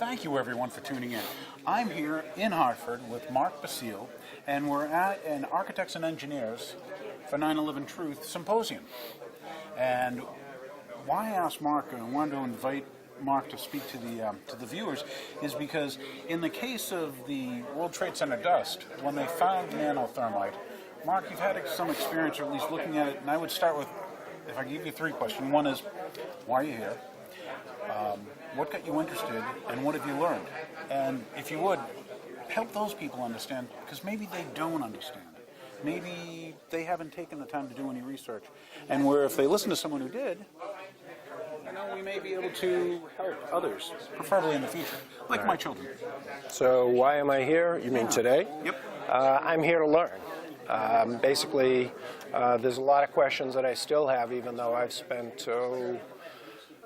Thank you, everyone, for tuning in. I'm here in Hartford with MarkBasile, and we're at an Architects and Engineers for 9/11 Truth Symposium. And why I asked Mark and wanted to invite Mark to speak to the viewers is because in the case of the World Trade Center dust, when they found Nano thermite, Mark, you've had some experience, or at least looking at it, and I would start with, if I give you three questions. One is, why are you here? What got you interested, and what have you learned? And if you would, help those people understand, because maybe they don't understand. Maybe they haven't taken the time to do any research. And where if they listen to someone who did, we may be able to help others, preferably in the future, like my children. So why am I here? You mean today? Yep. I'm here to learn. Basically, there's a lot of questions that I still have, even though I've spent,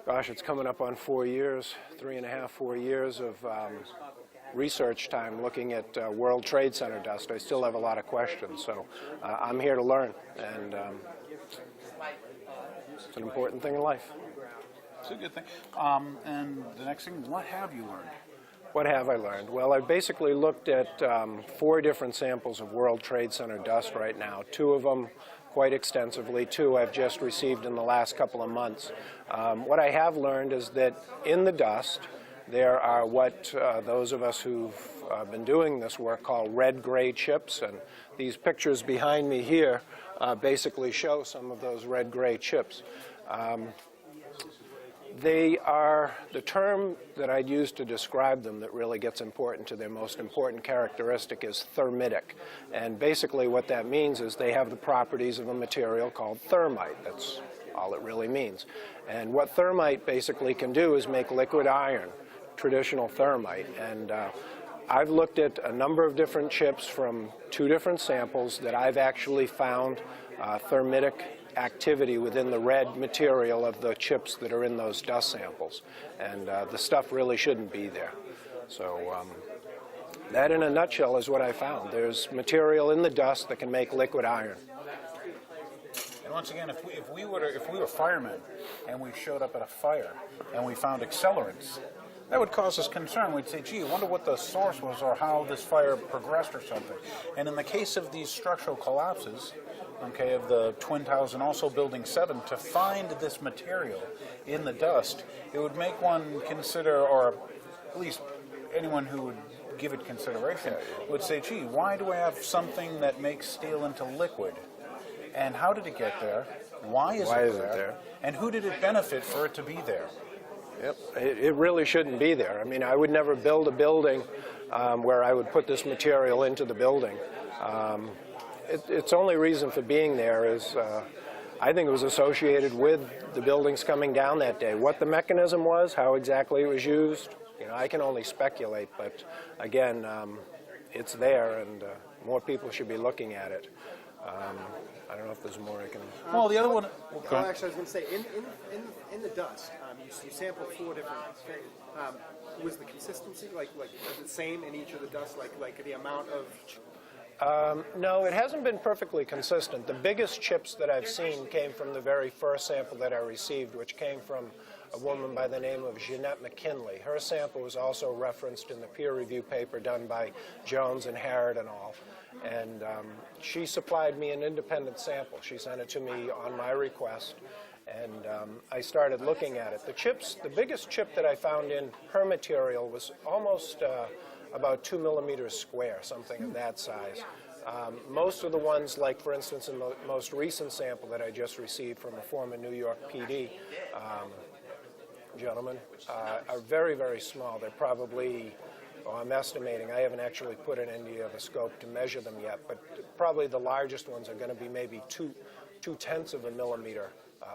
it's coming up on 4 years, 3.5, 4 years of research time looking at World Trade Center dust. I still have a lot of questions, so I'm here to learn, and it's an important thing in life. It's a good thing. And the next thing, what have you learned? What have I learned? Well, I've basically looked at 4 different samples of World Trade Center dust right now. 2 of them quite extensively. 2 I've just received in the last couple of months. What I have learned is that in the dust, there are what those of us who've been doing this work call red-gray chips, and these pictures behind me here basically show some of those red-gray chips. They are the term that I'd use to describe them that really gets important to their most important characteristic is thermitic. And basically what that means is they have the properties of a material called thermite. That's all it really means. And what thermite basically can do is make liquid iron, traditional thermite. And I've looked at a number of different chips from 2 different samples that I've actually found thermitic activity within the red material of the chips that are in those dust samples. And the stuff really shouldn't be there. So that in a nutshell is what I found. There's material in the dust that can make liquid iron. And once again, if we were firemen and we showed up at a fire and we found accelerants, that would cause us concern. We'd say, gee, I wonder what the source was or how this fire progressed or something. And in the case of these structural collapses, okay, of the Twin Towers and also Building 7, to find this material in the dust, it would make one consider, or at least anyone who would give it consideration, would say, gee, why do I have something that makes steel into liquid? And how did it get there? Why is it there? And who did it benefit for it to be there? Yep, it really shouldn't be there. I mean, I would never build a building where I would put this material into the building. Its only reason for being there is, I think it was associated with the buildings coming down that day. What the mechanism was, how exactly it was used, I can only speculate. But again, it's there, and more people should be looking at it. I don't know if there's more I can. Well, the other one. Actually, I was going to say, in the dust, you sampled 4 different things. Was the consistency like the same in each of the dust? Like the amount of. No, it hasn't been perfectly consistent. The biggest chips that I've seen came from the very first sample that I received, which came from a woman by the name of Jeanette McKinley. Her sample was also referenced in the peer review paper done by Jones and Harrod and all. And she supplied me an independent sample. She sent it to me on my request, and I started looking at it. The biggest chip that I found in her material was almost about 2 millimeters square, something of that size. Most of the ones, like for instance in the most recent sample that I just received from a former New York PD gentleman, are very, very small. They're probably, I'm estimating, I haven't actually put it into the scope to measure them yet, but probably the largest ones are going to be maybe 2/10 of a millimeter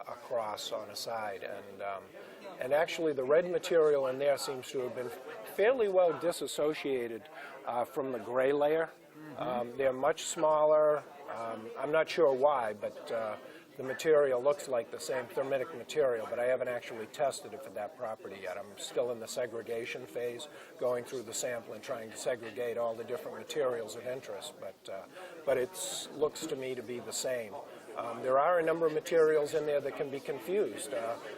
across on a side. And actually the red material in there seems to have been fairly well disassociated from the gray layer. They're much smaller. I'm not sure why, but the material looks like the same thermitic material, but I haven't actually tested it for that property yet. I'm still in the segregation phase, going through the sample and trying to segregate all the different materials of interest, but it looks to me to be the same. There are a number of materials in there that can be confused.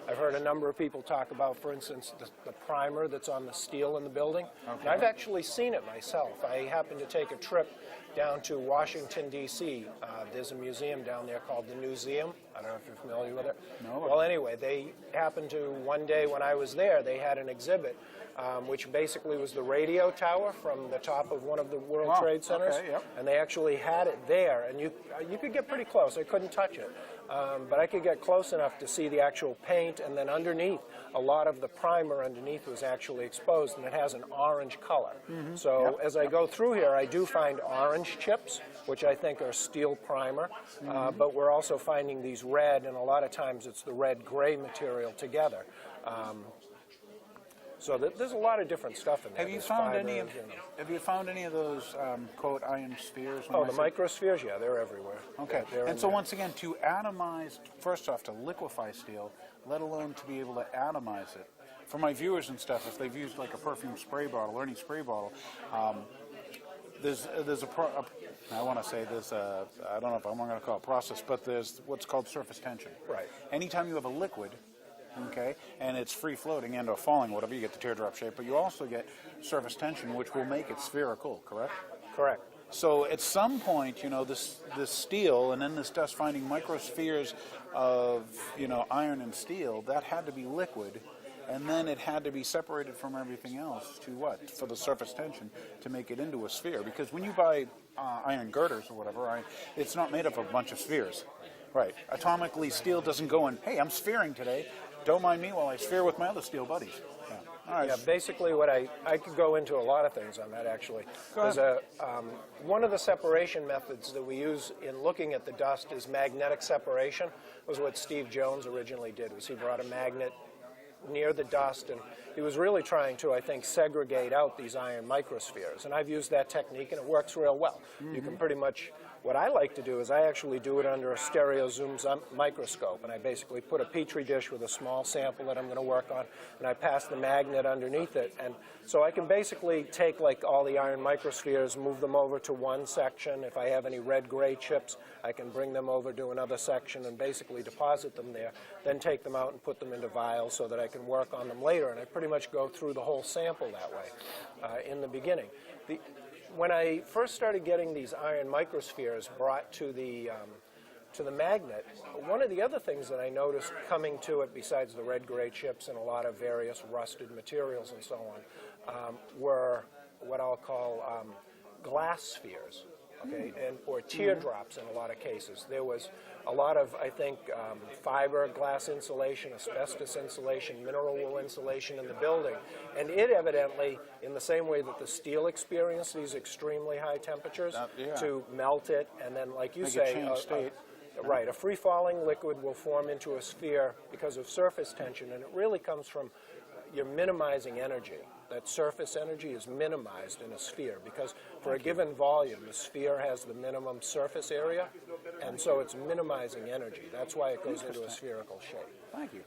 I've heard a number of people talk about, for instance, the primer that's on the steel in the building. Okay. And I've actually seen it myself. I happened to take a trip down to Washington, D.C. There's a museum down there called the Newseum. I don't know if you're familiar with it. No. Well, anyway, they happened to, one day when I was there, they had an exhibit which basically was the radio tower from the top of one of the World Trade Centers. Okay, yep. And they actually had it there, and you could get pretty close. I couldn't touch it, but I could get close enough to see the actual paint, and then underneath, a lot of the primer underneath was actually exposed, and it has an orange color. So as I go through here, I do find orange chips, which I think are steel primer, but we're also finding these red, and a lot of times it's the red-gray material together. So there's a lot of different stuff in there. Have you found any of those quote iron spheres? Oh, the microspheres? Yeah, they're everywhere. Okay. They're And so once again, to atomize, first off, to liquefy steel, let alone to be able to atomize it. For my viewers and stuff, if they've used like a perfume spray bottle or any spray bottle, there's I don't know if I'm going to call it process, but there's what's called surface tension. Right. Anytime you have a liquid, okay, and it's free floating and or falling, whatever, you get the teardrop shape, but you also get surface tension, which will make it spherical, correct? Correct. So at some point, you know, this steel and then this dust finding microspheres of, you know, iron and steel, that had to be liquid, and then it had to be separated from everything else to what? For the surface tension to make it into a sphere. Because when you buy iron girders or whatever, it's not made up of a bunch of spheres. Right. Atomically, steel doesn't go in, hey, I'm sphering today. Don't mind me while I sphere with my other steel buddies. Yeah. All right. Yeah, basically what I could go into a lot of things on that, actually. There's one of the separation methods that we use in looking at the dust is magnetic separation. It was what Steve Jones originally did, was he brought a magnet near the dust, and he was really trying to, I think, segregate out these iron microspheres. And I've used that technique, and it works real well. You can pretty much, what I like to do is I actually do it under a stereo zoom microscope, and I basically put a petri dish with a small sample that I'm going to work on, and I pass the magnet underneath it. And so I can basically take like all the iron microspheres, move them over to one section. If I have any red-gray chips, I can bring them over to another section and basically deposit them there, then take them out and put them into vials so that I can work on them later. And I pretty much go through the whole sample that way in the beginning. When I first started getting these iron microspheres brought to the magnet, one of the other things that I noticed coming to it, besides the red-gray chips and a lot of various rusted materials and so on, were what I'll call glass spheres, okay, or teardrops in a lot of cases. There was a lot of, I think, fiberglass insulation, asbestos insulation, mineral wool insulation in the building. And it evidently, in the same way that the steel experienced these extremely high temperatures, to melt it, and then, like you say, right, a free-falling liquid will form into a sphere because of surface tension, and it really comes from you're minimizing energy. That surface energy is minimized in a sphere because for a given volume, the sphere has the minimum surface area, and so it's minimizing energy. That's why it goes into a spherical shape. Thank you.